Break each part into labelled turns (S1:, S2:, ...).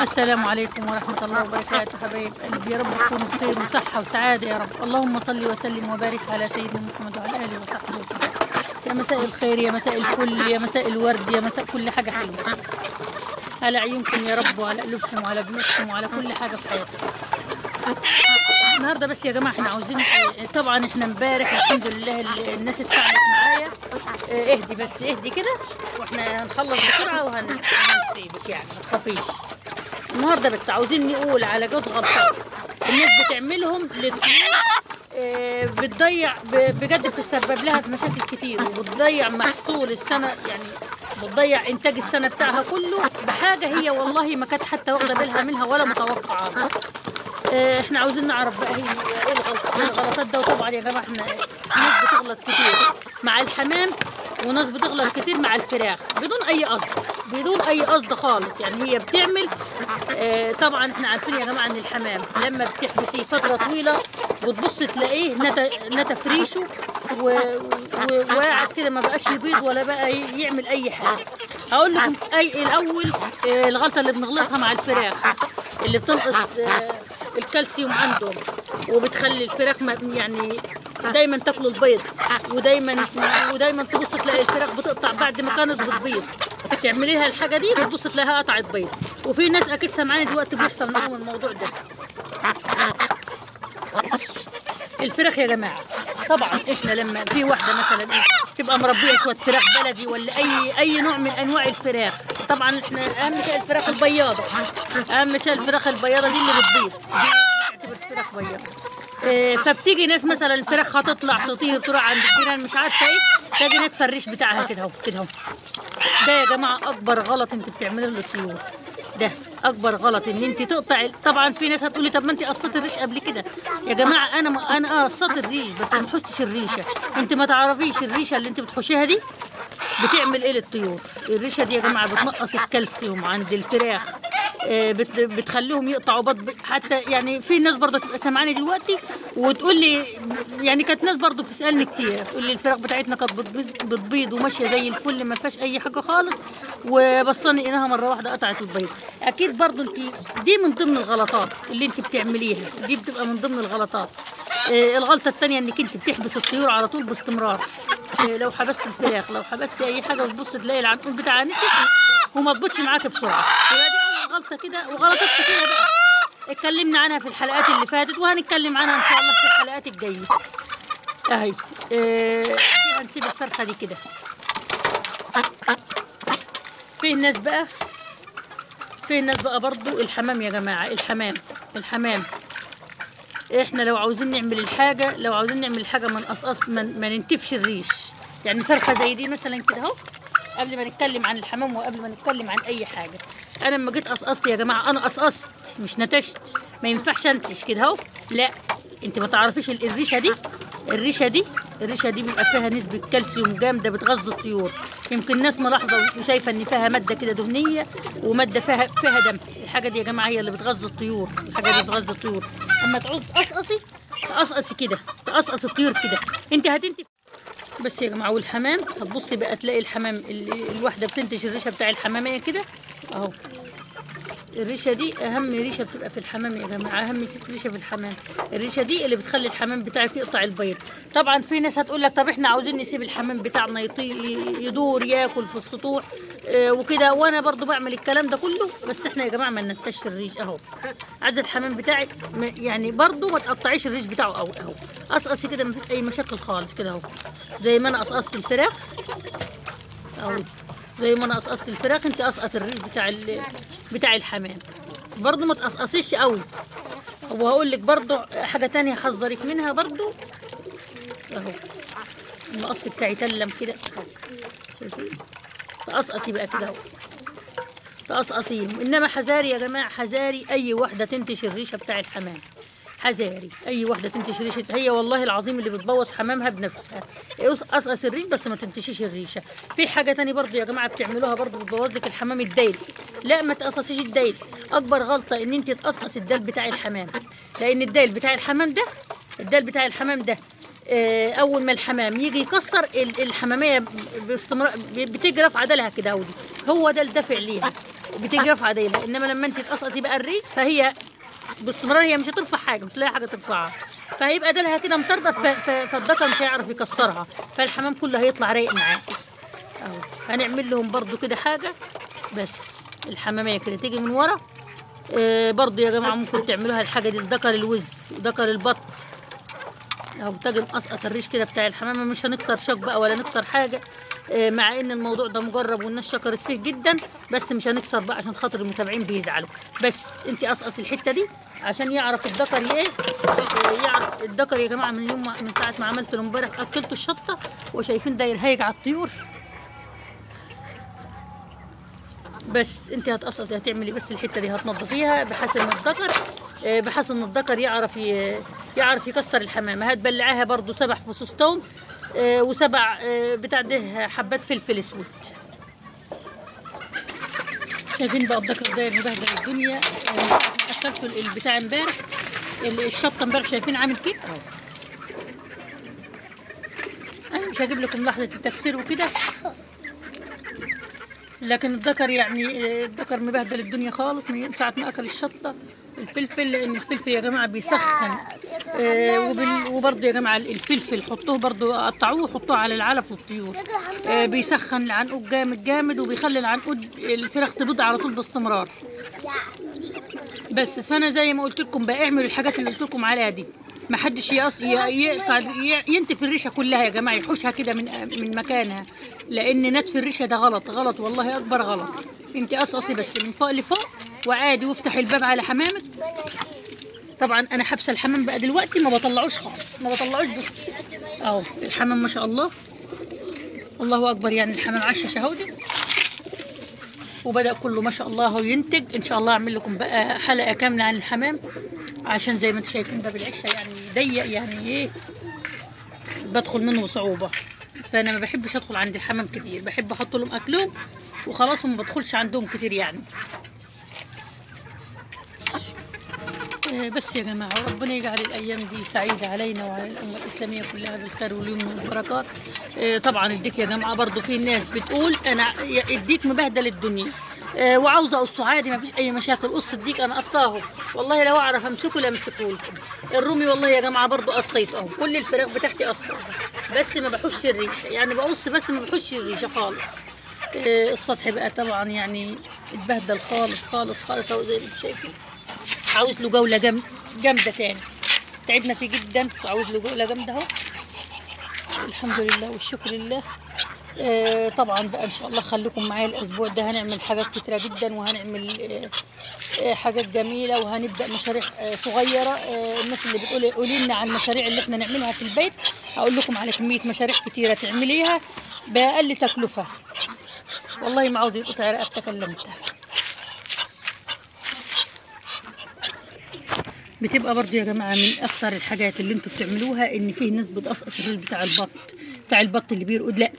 S1: السلام عليكم ورحمة الله وبركاته. حبايب قلبي، يا رب تكونوا بخير وصحة وسعادة يا رب. اللهم صل وسلم وبارك على سيدنا محمد وعلى آله وصحبه وسلم. يا مساء الخير، يا مساء الفل، يا مساء الورد، يا مساء كل حاجة حلوة على عيونكم يا رب، وعلى قلوبكم وعلى بنوتكم وعلى كل حاجة في حياتكم. النهارده بس يا جماعة احنا عاوزين، طبعا احنا امبارح الحمد لله الناس اتفاعلت معايا. اهدي بس اهدي كده، واحنا هنخلص بسرعة وهنسيبك يعني ما تخافيش. النهارده بس عاوزين نقول على جوز غلطات الناس بتعملهم للطيور، بتضيع بجد، بتسبب لها في مشاكل كتير، وبتضيع محصول السنه، يعني بتضيع انتاج السنه بتاعها كله بحاجه هي والله ما كانت حتى واخده بالها منها ولا متوقعه. احنا عاوزين نعرف بقى هي ايه الغلطات ده. وطبعا يا جماعه احنا ناس بتغلط كتير مع الحمام، وناس بتغلط كتير مع الفراخ بدون اي قصد، بدون اي قصد خالص. يعني هي بتعمل، طبعا احنا عارفين يا جماعه ان الحمام لما بتحبسيه فتره طويله بتبص تلاقيه نتف ريشه وقاعد كده، ما بقاش يبيض ولا بقى يعمل اي حاجه. هقول لكم الاول الغلطه اللي بنغلطها مع الفراخ اللي بتنقص الكالسيوم عندهم، وبتخلي الفراخ يعني دايما تاكل البيض، ودايما تبص تلاقي الفراخ بتقطع بعد ما كانت بتبيض. تعملي لها الحاجه دي بتبص تلاقيها قطعت بيض. وفي ناس اكيد سامعاني دلوقتي بيحصل معاهم الموضوع ده. الفراخ يا جماعه، طبعا احنا لما في واحده مثلا تبقى مربيه شويه فراخ بلدي ولا اي نوع من انواع الفراخ، طبعا احنا اهم شيء الفراخ البياضه، اهم شيء الفراخ البياضه دي اللي بتبيض، دي بتعتبر فراخ بياضه. فبتيجي ناس مثلا الفراخ هتطلع تطير تروح عند الجيران مش عارفه ايه، تلاقي ناس تفرش بتاعها كده اهو كده اهو. ده يا جماعه اكبر غلط انت بتعمليه للطيور، ده اكبر غلط ان انت تقطع. طبعا في ناس هتقولي طب ما انت قصيتي الريش قبل كده. يا جماعه انا قصيت الريش بس ما حشتش الريشه. انت ما تعرفيش الريشه اللي انت بتحشيها دي بتعمل ايه للطيور. الريشه دي يا جماعه بتنقص الكالسيوم عند الفراخ، بتخليهم يقطعوا بط. حتى يعني في ناس برضه تبقى سامعاني دلوقتي وتقول لي، يعني كانت ناس برضه بتسالني كتير تقول لي الفراخ بتاعتنا كانت بتبيض وماشيه زي الفل ما فيهاش اي حاجه خالص، وبصني انها مره واحده قطعت البيض. اكيد برضه انت دي من ضمن الغلطات اللي انت بتعمليها، دي بتبقى من ضمن الغلطات. الغلطه الثانيه انك انت بتحبس الطيور على طول باستمرار. لو حبست الفراخ، لو حبست اي حاجه وتبص تلاقي العنقود بتاعها نشف وما تبطش معاك بسرعه. يبقى دي اول غلطه كده. وغلطات كتيره بقى اتكلمنا عنها في الحلقات اللي فاتت، وهنتكلم عنها ان شاء الله في الحلقات الجايه. اهي دي هنسيب الفرخه دي كده. في ناس بقى برضو الحمام يا جماعه، الحمام احنا لو عاوزين نعمل الحاجه ما نقصقص، ما ننتفش الريش. يعني فرخه زي دي مثلا كده اهو، قبل ما نتكلم عن الحمام وقبل ما نتكلم عن اي حاجه، انا لما جيت قصقصت يا جماعه انا قصقصت مش نتشت. ما ينفعش انتش كده اهو، لا. انت ما تعرفيش الريشه دي بيبقى فيها نسبه كالسيوم جامده بتغذي الطيور. يمكن الناس ملاحظه وشايفه ان فيها ماده كده دهنيه وماده فيها دم. الحاجه دي يا جماعه هي اللي بتغذي الطيور، اما تعوز تقصقصي كده، تقصقصي الطيور كده انت هتنتج بس يا جماعه. والحمام هتبصي بقى تلاقي الحمام الواحده بتنتج الريشه بتاع الحماميه كده اهو. الريشه دي اهم ريشه بتبقى في الحمام يا جماعه، اهم ريشه في الحمام. الريشه دي اللي بتخلي الحمام بتاعك يقطع البيض. طبعا في ناس هتقول لك طب احنا عاوزين نسيب الحمام بتاعنا يدور ياكل في السطوح وكده، وانا برضو بعمل الكلام ده كله، بس احنا يا جماعه ما ننتجش الريش اهو. عايزه الحمام بتاعك يعني برضو ما تقطعيش الريش بتاعه اهو. قصقصي كده ما فيش اي مشاكل خالص كده اهو، زي ما انا قصقصت الفراخ اهو. زي ما انا قصقصت الفراخ انت قصقص الريش بتاع الحمام. برضو ما تقصقصيش قوي. وهقول لك برضو حاجه تانية حذرك منها برضو اهو. المقص بتاعي تلم كده اهو، تقصقصي بقى كده اهو، تقصقصيه. انما حذاري يا جماعه، حذاري اي واحده تنتش الريشه بتاع الحمام، حذاري اي واحده تنتش ريشه. هي والله العظيم اللي بتبوظ حمامها بنفسها. قصقص الريش بس ما تنتشيش الريشه. في حاجه تاني برضو يا جماعه بتعملوها برضو بتبوظ لك الحمام، الديل. لا ما تقصصيش الديل. اكبر غلطه ان انت تقصقص الديل بتاع الحمام، لان الديل بتاع الحمام ده اول ما الحمام يجي يكسر الحماميه باستمرار بتجرف عدلها كده، هو ده الدافع ليها. بتيجي رافعه ديلها. انما لما انت تقصقصي بقى الريش فهي باستمرار هي مش هترفع حاجه، مش لاقي حاجه ترفعها، فهيبقى ديلها كده مطرده، فالذكر مش هيعرف يكسرها، فالحمام كله هيطلع رايق معاكي اهو. هنعمل لهم برضو كده حاجه بس الحماميه كده تيجي من ورا. برضو يا جماعه ممكن تعملوها الحاجه دي لذكر الوز وذكر البط اهو. تاجي مقصقص الريش كده بتاع الحمامه، مش هنكسر شوك بقى ولا نكسر حاجه، مع ان الموضوع ده مجرب والناس شكرت فيه جدا، بس مش هنكسر بقى عشان خاطر المتابعين بيزعلوا. بس انت قصقصي الحته دي عشان يعرف الذكر ايه، يعرف الذكر يا جماعه من يوم من ساعه ما عملت له امبارح اكلته الشطه وشايفين داير هايج على الطيور. بس انت هتقصقصي هتعملي بس الحته دي هتنضفيها بحيث ان الذكر يعرف يكسر الحمامه. هتبلعيها برضو 7 فصوص توم و7 بتاع ده حبات فلفل اسود. شايفين بقى الذكر داير مبهدل الدنيا. اكلته البتاع امبارح الشطه امبارح، شايفين عامل كده اهو. انا مش هجيب لكم لحظه التكسير وكده، لكن الذكر يعني الذكر مبهدل الدنيا خالص من ساعه ما اكل الشطه الفلفل، لان الفلفل يا جماعه بيسخن. وبرضه يا جماعه الفلفل حطوه برضه، قطعوه وحطوه على العلف والطيور، بيسخن العنقود جامد جامد، وبيخلي العنقود الفراخ تبيض على طول باستمرار. بس فانا زي ما قلت لكم بقى اعملوا الحاجات اللي قلت لكم عليها دي، ما حدش ينتف الريشه كلها يا جماعه، يحوشها كده من مكانها، لان نتف الريشه ده غلط غلط والله اكبر غلط. انت قصقصي بس من فوق لفوق وعادي، وافتحي الباب على حمامك. طبعا انا حابسه الحمام بقى دلوقتي ما بطلعوش خالص، ما بطلعوش بس اهو. الحمام ما شاء الله الله اكبر، يعني الحمام عشش اهو دي، وبدأ كله ما شاء الله هو ينتج. ان شاء الله اعمل لكم بقى حلقه كامله عن الحمام، عشان زي ما انتم شايفين باب العشه يعني ضيق، يعني ايه بدخل منه بصعوبه، فانا ما بحبش ادخل عند الحمام كتير، بحب احط لهم اكلهم وخلاص وما بدخلش عندهم كتير يعني. بس يا جماعه ربنا يجعل الايام دي سعيده علينا وعلى الامه الاسلاميه كلها بالخير واليمن والبركات. طبعا الديك يا جماعه برضو في ناس بتقول انا الديك مبهدل الدنيا وعاوزه اقصه عادي ما فيش اي مشاكل. قص الديك انا قصاه والله، لو اعرف امسكه لامسكه لكم. الرومي والله يا جماعه برضو قصيته اهو، كل الفراخ بتاعتي قصه بس ما بحوش الريشه، يعني بقص بس ما بحوش الريشه خالص. السطح بقى طبعا يعني اتبهدل خالص خالص خالص اهو زي ما انتم شايفين. عاوز له جوله جامده تاني، تعبنا فيه جدا وعاوز له جوله جامده اهو. الحمد لله والشكر لله. طبعا بقى ان شاء الله خليكم معايا الاسبوع ده، هنعمل حاجات كتيره جدا، وهنعمل حاجات جميله، وهنبدا مشاريع صغيره. الناس اللي بتقول قولي لنا عن المشاريع اللي احنا نعملها في البيت، هقول لكم على كميه مشاريع كتيره تعمليها باقل تكلفه. والله ما عاوز يقطع رقبتك تكلمتها. بتبقى برضه يا جماعه من اخطر الحاجات اللي انتوا بتعملوها ان فيه ناس بتقصقص الريش بتاع البط اللي بيرقد. لا،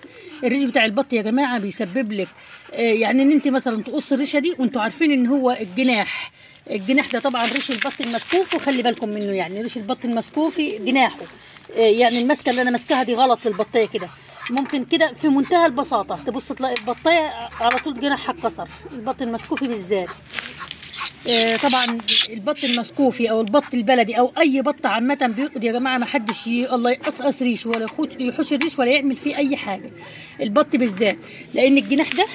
S1: الريش بتاع البط يا جماعه بيسبب لك يعني ان انت مثلا تقص الريشه دي وانتوا عارفين ان هو الجناح ده طبعا ريش البط المسكوف، وخلي بالكم منه. يعني ريش البط المسكوفي جناحه يعني المسكه اللي انا ماسكاها دي غلط للبطيه كده، ممكن كده في منتهى البساطه تبص تلاقي البطيه على طول جناحها اتكسر، البط المسكوفي بالذات. طبعا البط المسكوفي او البط البلدي او اي بط عامه بيرقد يا جماعه، ما حدش الله يقصقص ريش ولا يحوش الريش ولا يعمل فيه اي حاجه، البط بالذات، لان الجناح ده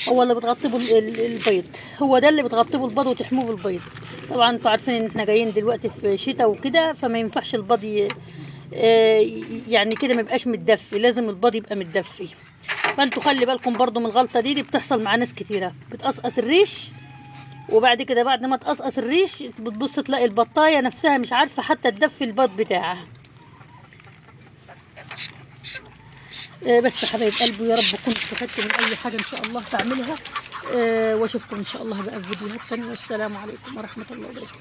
S1: هو اللي بتغطبه البيض، هو ده اللي بتغطبه البيض وتحموه بالبيض. طبعا انتوا عارفين ان احنا جايين دلوقتي في شتاء وكده، فما ينفعش البيض يعني كده ما يبقاش متدفي، لازم البيض يبقى متدفي. فانتوا خلي بالكم برضو من الغلطه دي بتحصل مع ناس كتيره، بتقصقص الريش وبعد كده بعد ما تقصقص الريش بتبص تلاقي البطايه نفسها مش عارفه حتى تدفي البيض بتاعها. بس يا حبايب قلبي، يا رب تكونوا استفدتوا من اي حاجه ان شاء الله تعملها. واشوفكم ان شاء الله بقى في فيديوهات تانية، والسلام عليكم ورحمه الله وبركاته.